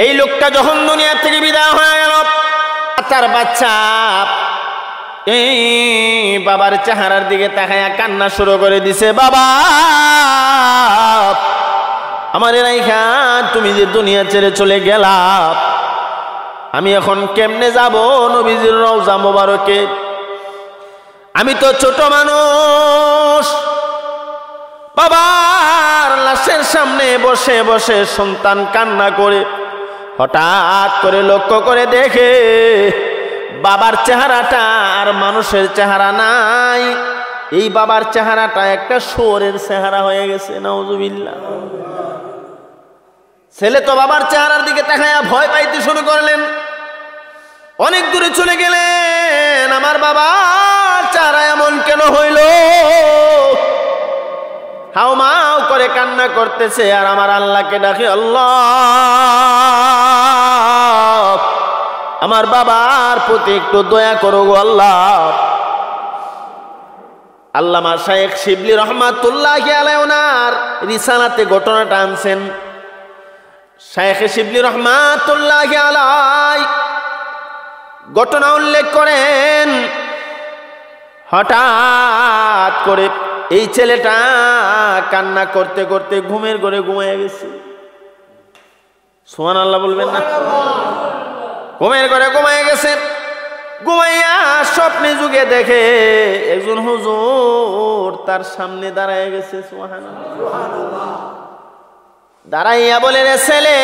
এই লোকটা যখন দুনিয়া থেকে বিদায় হয়ে গেল, তার বাচ্চা এই বাবার চেহারার দিকে তাকায়া কান্না শুরু করে দিছে, বাবা আমার রাইখা তুমি যে দুনিয়া ছেড়ে চলে গেলা, আমি এখন কেমনে যাব নবীজির রওজা মোবারকে? আমি তো ছোট মানুষ। বাবার লাশের সামনে বসে বসে সন্তান কান্না করে, হঠাৎ করে লক্ষ্য করে দেখে বাবার চেহারাটা আর মানুষের চেহারা নাই, এই বাবার চেহারাটা একটা শুয়োরের চেহারা হয়ে গেছে। নাউজুবিল্লাহ। ছেলে তো বাবার চেহারার দিকে তাকায়া ভয় পাইতে শুরু করলেন, অনেক দূরে চলে গেলেন। আমার বাবার চেহারা এমন কেন হইল? হাউমাউ করে কান্না করতেছে আর আমার আল্লাহকে ডাকে, আল্লাহ আমার বাবার প্রতি একটু দয়া করো গো আল্লাহ। আল্লামা শাইখ শিবলি রহমাতুল্লাহি আলাইহি ওনার রিসালাতে ঘটনাটা আনছেন। শাইখ শিবলি রহমাতুল্লাহি আলাইহি ঘটনা উল্লেখ করেন, হঠাৎ করে এই ছেলেটা কান্না করতে করতে ঘুমের ঘরে ঘুমিয়ে গেছে। সুবহানাল্লাহ বলবেন না? ঘুমের ঘরে ঘুমিয়ে গেছে। ঘুমাইয়া স্বপ্নে যুগে দেখে একজন হুজুর তার সামনে দাঁড়ায় গেছে। সুবহানাল্লাহ। দাঁড়াইয়া বলে, রে ছেলে,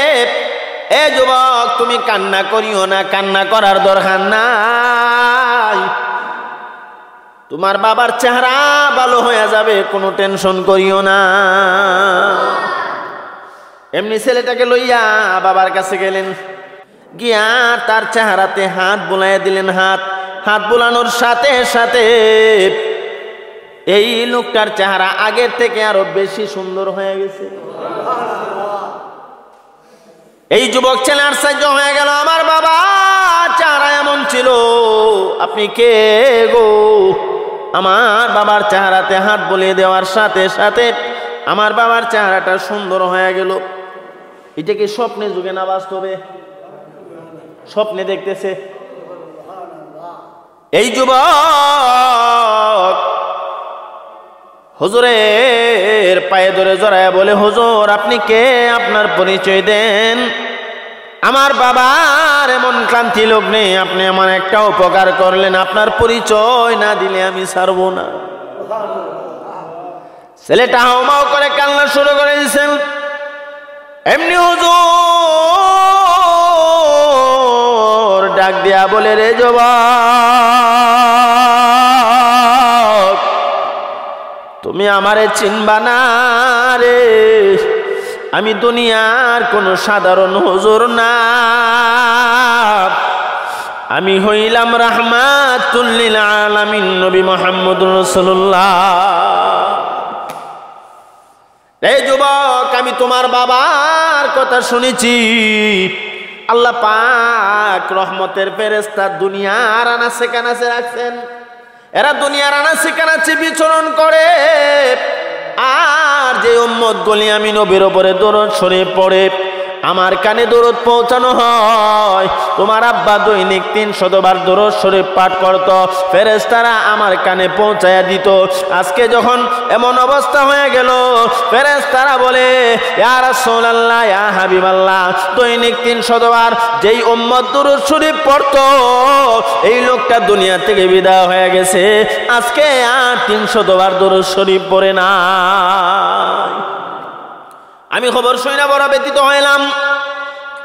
এ যুবক, তুমি কান্না করিও না, কান্না করার দরকার নাই, তোমার বাবার চেহারা ভালো হয়ে যাবে, কোনো টেনশন করিও না। এমনি ছেলেটাকে লইয়া বাবার কাছে গেলেন, গিয়া তার চেহারাতে হাত বুলাইয়া দিলেন। হাত বুলানোর সাথে সাথে এই লোকটার চেহারা আগের থেকে আরো বেশি সুন্দর হয়ে গেছে। এই যুবক ছেলে আশ্চর্য হয়ে গেল, আমার বাবা চেহারা এমন ছিল, আপনি কে গো? আমার বাবার চেহারাতে হাত বুলিয়ে দেওয়ার সাথে সাথে আমার বাবার চেহারাটা সুন্দর হয়ে গেল। এটা কি স্বপ্নে যুগে না বাস্তবে? স্বপ্নে দেখতেছে। এই যুবক হুজুরের পায়ে ধরে জড়ায় বলে, হুজুর আপনি কে? আপনার পরিচয় দেন। আমার বাবার এমন ক্লান্তি লোক নেই, আপনি এমন একটা উপকার করলেন, আপনার পরিচয় না দিলে আমি ছাড়ব না। ছেলেটা হাউমাউ করে কান্না শুরু করে দিয়েছেন। এমনি হুজুর ডাক দিয়া বলে, রে যুবক, তুমি আমারে চিনবা না রে, আমি দুনিয়ার কোন সাধারণ হুজুর না, আমি হইলাম রাহমাতুল লিল আলামিন নবী মুহাম্মদুর রাসূলুল্লাহ। এই যুবক, আমি তোমার বাবার কথা শুনেছি, আল্লাহ পাক রহমতের ফেরেশতা দুনিয়ার আনাচে কানাচে রাখছেন, এরা দুনিয়ার আনাচে কানাচে বিচরণ করে, আর যে উম্মত গুলি আমি নবীর উপরে দরুদ শরীফ পড়ে আমার কানে দরুদ পৌঁছানো হয়, তোমার আব্বা দৈনিক 300 বার দরুদ শরীফ পাঠ করত, ফেরেশতারা আমার কানে পৌঁছায়া দিত। আজকে যখন এমন অবস্থা হয়ে গেল, ফেরেশতারা বলে, ইয়া রাসূলুল্লাহ, ইয়া হাবিবাল্লাহ, দৈনিক 300 বার যেই উম্মত দরুদ শরীফ পড়তো, এই লোকটা দুনিয়া থেকে বিদায় হয়ে গেছে, আজকে আর 300 বার দরুদ শরীফ পড়ে না। আমি খবর শুনে বড় ব্যথিত হইলাম,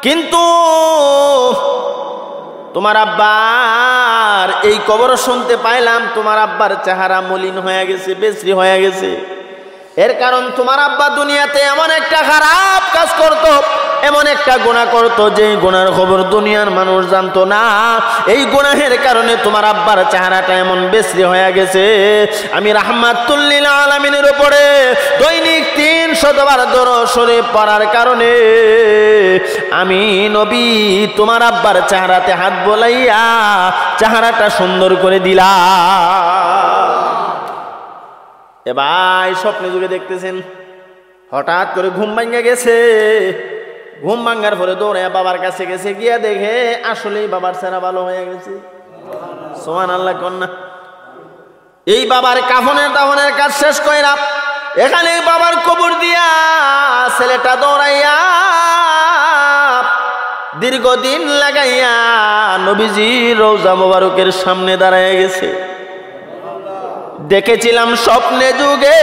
কিন্তু তোমার আব্বার এই খবর শুনতে পাইলাম, তোমার আব্বার চেহারা মলিন হয়ে গেছে, বিশ্রী হয়ে গেছে। এর কারণ তোমার আব্বা দুনিয়াতে এমন একটা খারাপ কাজ করত, এমন একটা গুনাহ করত, যে গুনার খবর দুনিয়ার মানুষ জানতো না। এই গুনাহের কারণে তোমার আব্বার চেহারাটা এমন বিশ্রী হয়ে গেছে। আমি রাহমাতুল লিল আলামিনের উপরে দৈনিক 300 বার দরুদ শরীফ পড়ার কারণে আমি নবী তোমার আব্বার চেহারাতে হাত বোলাইয়া চেহারাটা সুন্দর করে দিলাম। এবার স্বপ্নে যুগে দেখতেছেন, হঠাৎ করে ঘুম ভাঙা গেছে, ঘুম ভাঙ্গার পরে দৌড়ে বাবার কাছে গেছে, গিয়া দেখে আসলেই বাবার চেহারা ভালো হয়ে গেছে। সুবহানাল্লাহ কন্যা। এই বাবার কাফনের দাফনের কাজ শেষ কইরা এখানে বাবার কবর দিয়া ছেলেটা দৌড়াইয়া দীর্ঘদিন লাগাইয়া নবীজি রওজা মোবারকের সামনে দাঁড়ায় গেছে। দেখেছিলাম স্বপ্নে যুগে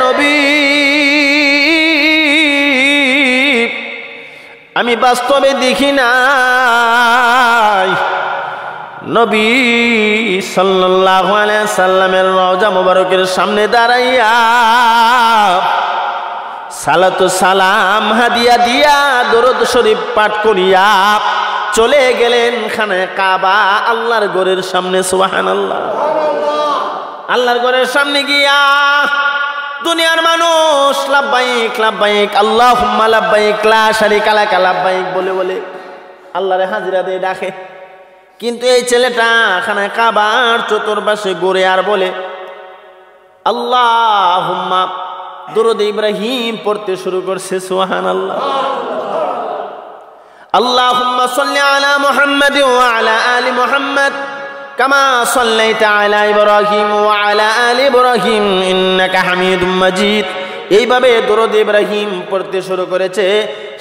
নবী, আমি বাস্তবে দেখি নাই। নবী সাল্লাল্লাহু আলাইহি সাল্লামের রওজা মোবারকের সামনে দাঁড়াইয়া সালাতু সালাম হাদিয়া দিয়া দরুদ শরীফ পাঠ করিয়া চলে গেলেন খানে কাবা, আল্লাহর ঘরের সামনে। সুবহানাল্লাহ। আল্লাহর ঘরের সামনে গিয়া দুনিয়ার মানুষ লাব্বাইক লাব্বাইক আল্লাহুম্মা লাব্বাইক লা শারীকা লাক লাব্বাইক বলে বলে আল্লাহরে হাজিরা দিয়ে ডাকে। কিন্তু এই ছেলেটা খানে কাবার চতুর্পাশে ঘুরে আর বলে আল্লাহুম্মা দুরূদ ইব্রাহিম পড়তে শুরু করছে। সুবহানাল্লাহ। আল্লাহুম্মা সাল্লি আলা মুহাম্মাদ ওয়া আলা আলি মুহাম্মাদ কামা সাল্লাইতা আলা ইব্রাহিম ওয়া আলা আলি ইব্রাহিম ইন্নাকা হামিদুম মাজিদ। এইভাবে দুরূদ ইব্রাহিম পড়তে শুরু করেছে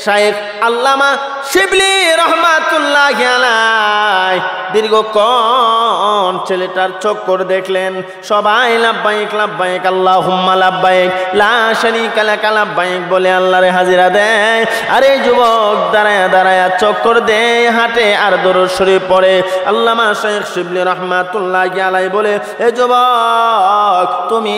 শায়েখ আল্লামা শিবলি রহমাতুল্লাহি আলাইহি। দীর্ঘক্ষণ ছেলেটার চক্কর দেখলেন, সবাই লাব্বাইক লাব্বাইক আল্লাহুম্মা লাব্বাইক লা শারীকা লাক লাব্বাইক বলে আল্লাহরে হাজিরা দেয়। আর এই যুবক দাঁড়ায়া দাঁড়ায়া চক্কর দেয়, হাঁটে আর দরুদ শরীফ পড়ে। আল্লামা শায়েখ শিবলি রহমাতুল্লাহি আলাইহি বলে, এ যুবক তুমি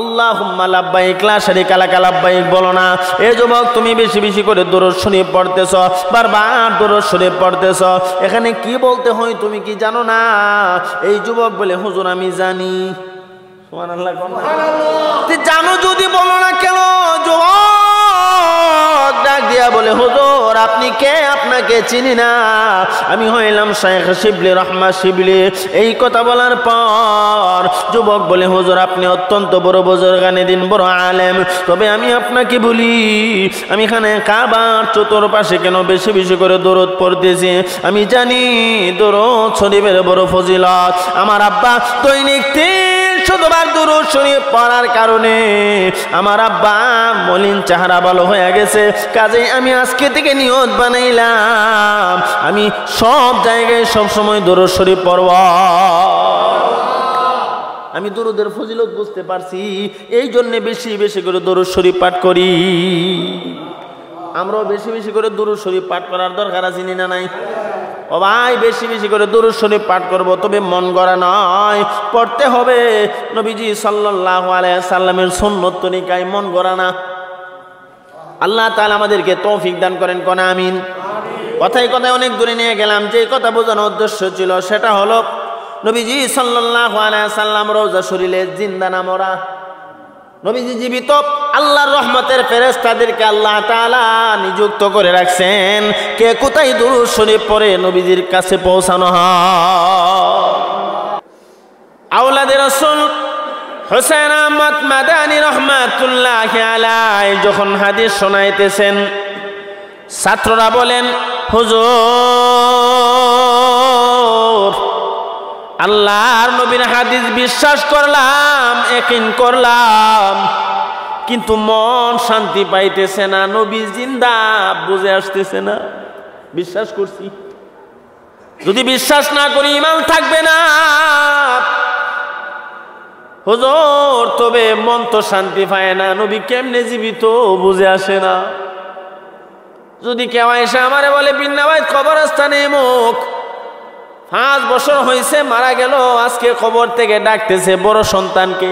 আল্লাহুম্মা লাব্বাইক লা শারীকা লাক লাব্বাইক বলো না। এ যুবক তুমি বেশি বেশি করে দরুদ শরীফ পড়তেছ, বারবার দরুদ শরীফ পড়তেছ, এখানে কি বলতে হয় তুমি কি জানো না? এই যুবক বলে, হুজুর আমি জানি। সুবহানাল্লাহ। জানো যদি বলো না কেন? যুবক ডাক দিয়া বলে, হুজুর আপনি কে? আপনাকে চিনি না, আমি হইলাম শায়েখ শিবলি রহমা শিবলি। এই কথা বলার পর যুবক বলে, হুজুর আপনি অত্যন্ত বড় বুজুর্গানে দিন, বড় আলেম, তবে আমি আপনাকে বলি আমি এখানে কাবার চতুর্পাশে কেন বেশি বেশি করে দরুদ পড়তেছি? আমি জানি দরুদ শরীফের বড় ফজিলত। আমার আব্বা দৈনিক 300 বার দরুদ শরীফ পড়ার কারণে আমার আব্বা মলিন চেহারা ভালো হয়ে গেছে। কাজেই আমি আজকে থেকে নিয়ত বানাইলাম আমি সব জায়গায় সব সময় দরুদ শরীফ পড়ব। আমি দরুদের ফজিলত বুঝতে পারছি, এই জন্য বেশি বেশি করে দরুদ শরীফ পাঠ করি। আমরাও বেশি বেশি করে দরুদ শরীফ পাঠ করার দরকার আছে না নাই? ও ভাই, বেশি বেশি করে দরুদ শরীফ পাঠ করব, তবে মন গড়া নয়, পড়তে হবে নবীজি সাল্লাল্লাহু আলাইহি সাল্লামের সুন্নত তরিকায়, মন গড়া না। আল্লাহ তাআলা আমাদেরকে তৌফিক দান করেন, কোন আমিন। কথায় কথায় অনেক দূরে নিয়ে গেলাম। যে কথা বোঝানোর উদ্দেশ্য ছিল সেটা হলো নবীজি সাল্লাল্লাহু আলাইহি সাল্লাম রওজা শরীফে জিন্দা না মরা? নবীজি জীবিত। আল্লাহর রহমতের ফেরেশতাদেরকে আল্লাহ তাআলা নিযুক্ত করে রাখছেন, কে কোথায় দুরূদ শরীফ পড়ে নবীজির কাছে পৌঁছানো হয়। আওলাদে রাসূল হুসাইন আহমদ মাদানী রহমাতুল্লাহি আলাইহি যখন হাদিস শোনাইতেছেন, ছাত্ররা বলেন, হুজুর আল্লাহর নবীর হাদিস বিশ্বাস করলাম, ইয়াকিন করলাম, কিন্তু মন শান্তি পাইতেছে না, নবী জিন্দা বুঝে আসতেছে না। বিশ্বাস করছি, যদি বিশ্বাস না করি ঈমান থাকবে না। হুজুর তবে মন তো শান্তি পায় না, নবী কেমনে জীবিত বুঝে আসে না। যদি কেউ এসে আমারে বলে বিন্নাবাইত কবরস্থানে মুখ 5 বছর হয়েছে মারা গেল, আজকে কবর থেকে ডাকতেছে বড় সন্তানকে,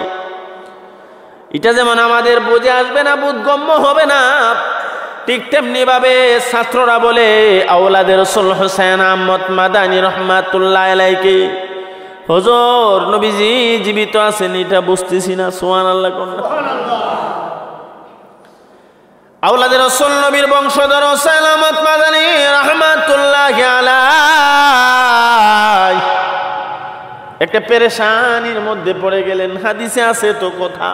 এটা যেমন আমাদের বুঝে আসবে না, বোধগম্য হবে না, ঠিক তেমনি ভাবে ছাত্ররা বলে আওলাদে রাসূল হুসাইন আহমদ মাদানী রহমাতুল্লাহ আলাইহি, হুজুর নবীজি জীবিত আছেন এটা বুঝতেছি না। সুবহানাল্লাহ। আওলাদে রাসূল নবীর বংশধর হুসাইন আহমদ মাদানী রহমাতুল্লাহ আলাইহি একটা পেরেশানির মধ্যে পড়ে গেলেন। হাদিসে আছে তো কথা,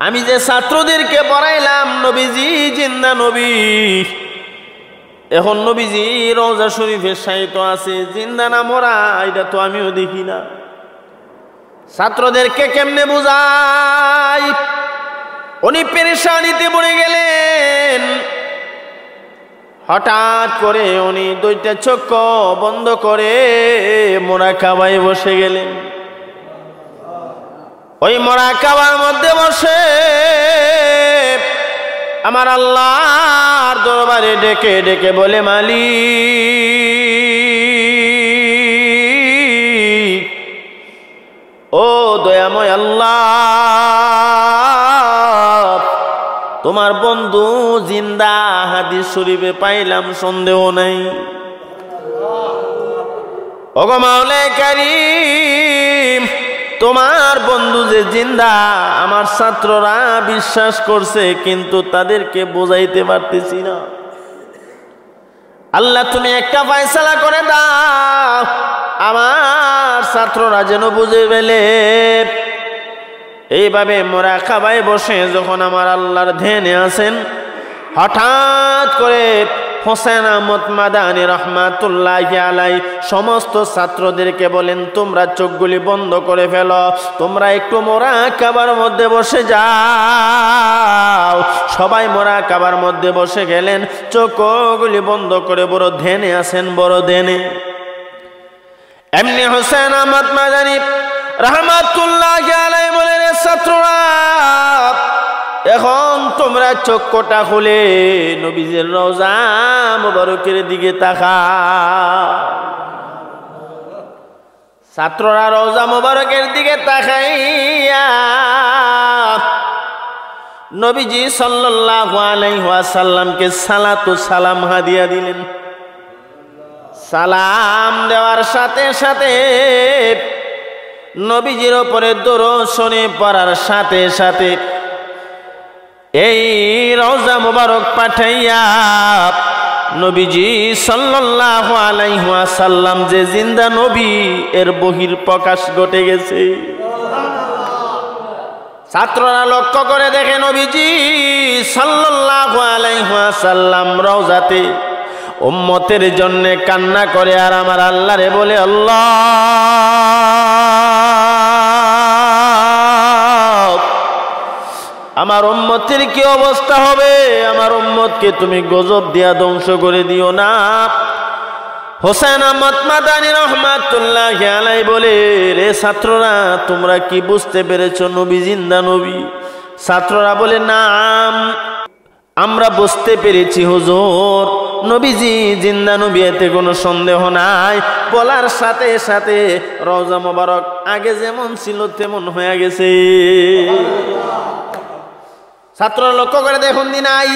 আমি যে ছাত্রদেরকে পড়াইলাম নবীজি জিন্দা নবী, এখন নবীজি রওজা শরীফে শায়িত আছে, জিন্দা না মরা এটা তো আমিও দেখি না। ছাত্রদেরকে কেমনে বুঝাই? উনি পেরেশানিতে পড়ে গেলেন। হঠাৎ করে উনি দুইটা চোখ বন্ধ করে মুরাকাবায় বসে গেলেন। ওই মুরাকাবার মধ্যে বসে আমার আল্লাহর দরবারে ডেকে ডেকে বলে, মালিক, ও দয়াময় আল্লাহ, তোমার বন্ধু জিন্দা, হাদিস শরীফে পাইলাম, সন্দেহ নাই। ওগো মাওলায়ে কারীম, তোমার বন্ধু যে জিন্দা, আমার ছাত্ররা বিশ্বাস করছে, কিন্তু তাদেরকে বোঝাইতে পারতেছি না। আল্লাহ তুমি একটা ফয়সালা করে দাও, আমার ছাত্ররা যেন বুঝে ফেলে। এইভাবে মুরাকাবায় বসে যখন আমার আল্লাহর ধ্যানে আছেন, হঠাৎ করে হোসেন আহমদ মাদানী রহমাতুল্লাহি আলাইহি সমস্ত ছাত্রদেরকে বলেন, তোমরা চোখগুলি বন্ধ করে ফেলো, তোমরা একটু মুরাকাবার মধ্যে বসে যাও। সবাই মুরাকাবার মধ্যে বসে গেলেন, চোখগুলি বন্ধ করে বড় ধ্যানে আছেন, বড় ধ্যানে। এমনি হোসেন আহমদ মাদানী রহমাতুল্লাহি আলাইহি বলেন, ছাত্ররা এখন তোমরা চক্ষুটা খুলে নবীজির রওজা মুবারকের দিকে তাকাও। ছাত্ররা রওজা মুবারকের দিকে তাকাইয়া নবীজি সাল্লাল্লাহু আলাইহি ওয়াসাল্লামকে সালাতু সালাম হাদিয়া দিলেন। সালাম দেওয়ার সাথে সাথে নবীজির উপরে দরুদ শরীফ পড়ার সাথে সাথে এই রওজা মুবারক পাঠাইয়া নবীজি সাল্লাল্লাহু আলাইহি ওয়াসাল্লাম যে জিন্দা নবী, এর বহির প্রকাশ ঘটে গেছে। ছাত্ররা লক্ষ্য করে দেখে নবীজি সাল্লাল্লাহু আলাইহি ওয়াসাল্লাম রওজাতে উম্মতের জন্য কান্না করে আর আমার আল্লাহরে বলে, আল্লাহ আমার উম্মতের কি অবস্থা হবে, আমার উম্মতকে তুমি গজব দিয়া ধ্বংস করে দিও না। হোসেন আহমদ মাদানী রহমাতুল্লাহি আলাইহি বলে, রে ছাত্ররা তোমরা কি বুঝতে পেরেছো নবী জিন্দা নবী? ছাত্ররা বলে, নাম আমরা বুঝতে পেরেছি হুজুর, নবীজি জিন্দা নবী, এতে কোনো সন্দেহ নাই। বলার সাথে সাথে রওজা মোবারক আগে যেমন ছিল তেমন হয়ে গেছে। ছাত্ররা লক্ষ্য করে দেখুন দি নাই।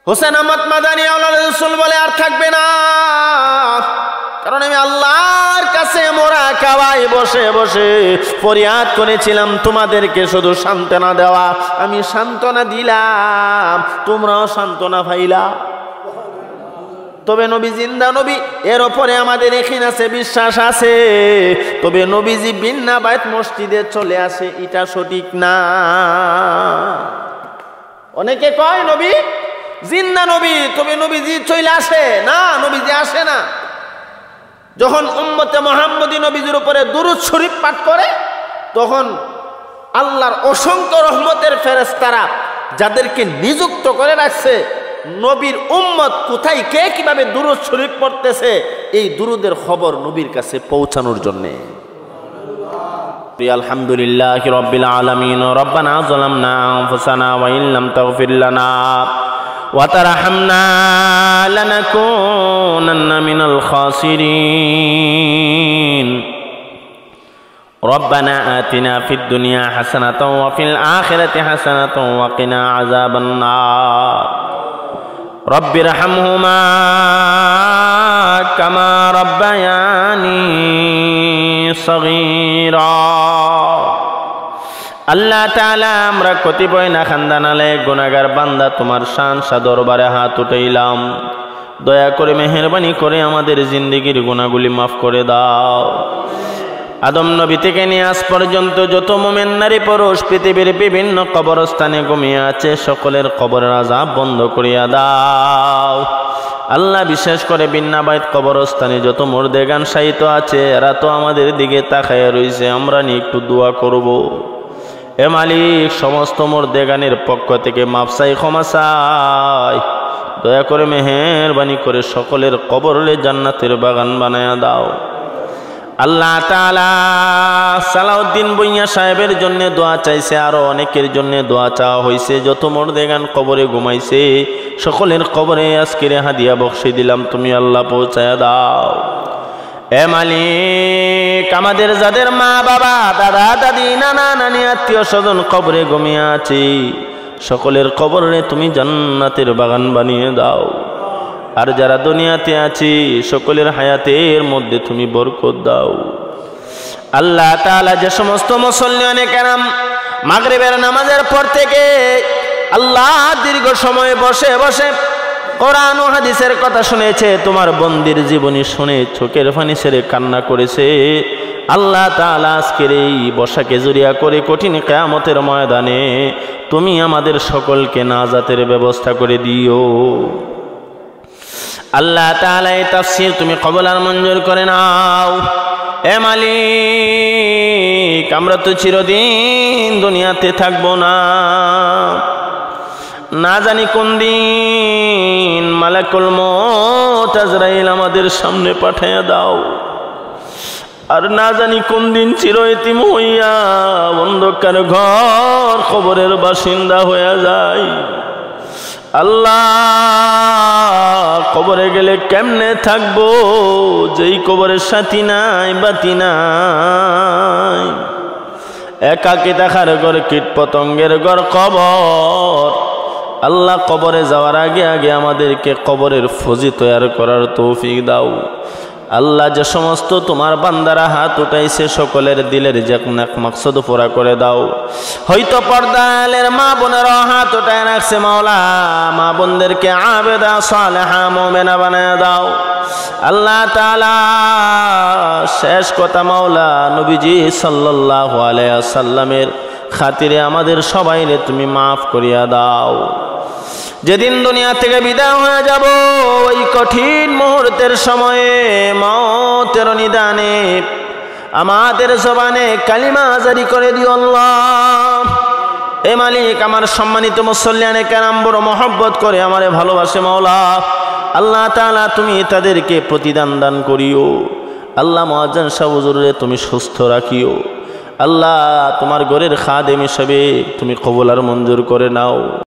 হোসেন আহমদ মাদানী আওলাদ রাসূল বলে, আর থাকবে না, কারণ আমি আল্লাহর কাছে মুরাকাবায় বসে বসে ফরিয়াদ করেছিলাম তোমাদেরকে শুধু সান্ত্বনা দেওয়া। আমি সান্ত্বনা দিলাম, তোমরাও সান্ত্বনা পাইলা। তবে নবী জিন্দা নবী, এর উপরে আমাদের এখানে আছে, বিশ্বাস আছে। তবে নবীজি বিন্না বাইত মসজিদে চলে আসে, এটা সঠিক না। অনেকে কয় নবী জিন্দা নবী, তবে নবীজি চলে আসে না, নবীজি আসে না। যখন উম্মতে মুহাম্মদী নবীজির উপরে দুরূদ শরীফ পাঠ করে, তখন আল্লাহর অসংখ্য রহমতের ফেরেশতারা যাদেরকে নিযুক্ত করে রাখছে, নবীর উম্মত কোথায় কে কিভাবে দুরূদ শরীফ পড়তেছে, এই দুরূদের খবর নবীর কাছে পৌঁছানোর জন্য। আলহামদুলিল্লাহি রাব্বিল আলামিন। রব্বানা যালামনা আনফুসানা ওয়া ইল্লাম তাগফির লানা ওয়া তারহামনা লানাকুনান্না মিনাল খাসিরিন। রব্বানা আতিনা ফিদ দুনিয়া হাসানাতাও ওয়া ফিল আখিরাতি হাসানাতাও ওয়া কিনা আযাবান নার। রব্বিরহামহুমা কামা রব্বায়ানি সগীরা। আল্লাহ তাআলা, আমরা কতিপয় না খানদানালে গুনাহগার বান্দা তোমার শান দরবারে হাত উঠাইলাম, দয়া করে মেহেরবানি করে আমাদের জিন্দেগির গুনাহগুলি মাফ করে দাও। আদম নবী থেকে নিয়ে আজ পর্যন্ত যত মুমিন নারী পুরুষ পৃথিবীর বিভিন্ন কবরস্থানে ঘুমিয়ে আছে সকলের কবরের আযাব বন্ধ করিয়া দাও আল্লাহ। বিশেষ করে বিন্নাবাইত কবরস্থানে যত মুর্দেগান শায়িত আছে এরা তো আমাদের দিকে তাকায় রয়েছে, আমরা নিয়ে একটু দোয়া করব। এ মালিক, সমস্ত মুর্দেগানের পক্ষ থেকে মাফ চাই, ক্ষমা চাই, দয়া করে মেহেরবানি করে সকলের কবরে জান্নাতের বাগান বানায়া দাও। আল্লাহ তাআলা সালাউদ্দিন ভূঁইয়া সাহেবের জন্য দোয়া চাইছে, আরো অনেকের জন্য দোয়া চাওয়া হয়েছে। যত মুর্দেগান কবরে ঘুমাইছে সকলের কবরে আজকের হাদিয়া বক্সে দিলাম, তুমি আল্লাহ পৌঁছায়া দাও। এ মালিক, আমাদের যাদের মা বাবা দাদা দাদি নানা নানি আত্মীয় স্বজন কবরে ঘুমিয়ে আছে সকলের কবরে তুমি জান্নাতের বাগান বানিয়ে দাও। আর যারা দুনিয়াতে আছি সকলের হায়াতের মধ্যে তুমি বরকত দাও। আল্লাহ তাআলা যে সমস্ত মুসল্লিয়ানে কেরাম মাগরিবের নামাজের পর থেকে আল্লাহ দীর্ঘ সময় বসে বসে কোরআন ও হাদিসের কথা শুনেছে, তোমার বন্দির জীবনী শুনে চোখের পানি ছেড়ে কান্না করেছে, আল্লাহ তাআলা আজকের এই বসাকে জড়িয়া করে কঠিন কিয়ামতের ময়দানে তুমি আমাদের সকলকে নাজাতের ব্যবস্থা করে দিও। আল্লাহ তাআলা এই তাফসীর তুমি কবুল আর মঞ্জুর করে নাও। এ মালিক, আমরা তো চিরদিন দুনিয়াতে থাকবো না, না জানি কোন দিন মালাকুল মউত আজরাইল আমাদের সামনে পাঠাইয়া দাও। আর না জানি কোন দিন চিরয়তীম হইয়া অন্ধকার ঘর কবরের বাসিন্দা হইয়া যায়। আল্লাহ, কবরে গেলে কেমনে থাকবো, যেই কবরের সাথী নাই বাতি নাই, একাকী দেখার ঘর, কীট পতঙ্গের ঘর কবর। আল্লাহ, কবরে যাওয়ার আগে আগে আমাদেরকে কবরের ফজি তৈরি করার তৌফিক দাও। আল্লাহ, যে সমস্ত তোমার বান্দারা হাত উঠাইছে সকলের দিলের যে মাকসদ পুরা করে দাও। হয়তো পর্দালের মা বোনেরা হাত উঠায় রাখছে, মাওলা মা বোনদেরকে আবেদা সালেহা মুমিনা বানায় দাও। আল্লাহ তাআলা, শেষ কথা মাওলা, নবীজি সাল্লাল্লাহু আলাইহি ওয়াসাল্লামের খাতিরে আমাদের সবাইরে তুমি মাফ করিয়া দাও। যেদিন দুনিয়া থেকে বিদায় হয়ে যাব ওই কঠিন মুহূর্তের সময়ে মওতের নিদানে আমাদের জবানে কালিমা জারি করে দিও আল্লাহ। এ মালিক, আমার সম্মানিত মুসল্লিয়ানে কেরাম বড় মহব্বত করে আমারে ভালোবাসে মাওলা। আল্লাহ তাআলা, তুমি তাদেরকে প্রতিদান দান করিও। আল্লাহ, মুয়াজ্জিন সাহেব হুজুরে তুমি সুস্থ রাখিও। আল্লাহ, তোমার ঘরের খাদেম হিসেবে তুমি কবুল আর মঞ্জুর করে নাও।